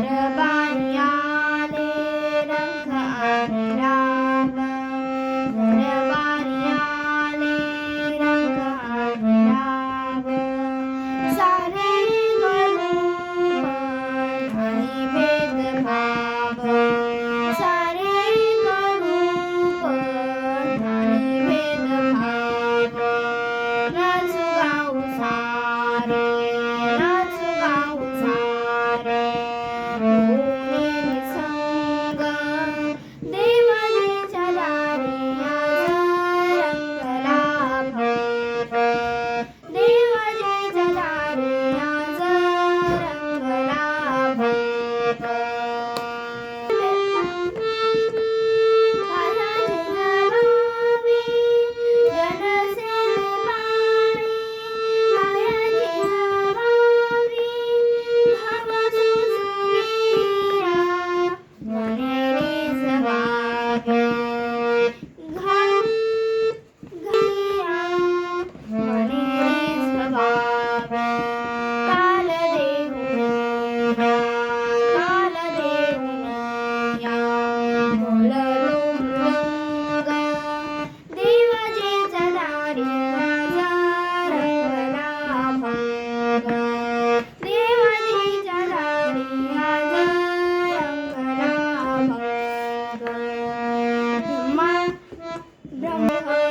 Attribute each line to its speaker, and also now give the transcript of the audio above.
Speaker 1: गरबानी आले रंग आणि राग, गरबानी आले रंग आणि राग. सारे करून आणि भेदभाव, सारे करून आणि भेदभाव. नाचू गाऊ सारे, नाचू गाऊ सारे, होणे निसंग देवाच्या दारी आज रंगला भंग, देवाच्या दारी आज रंगला भंग. ब्रह्म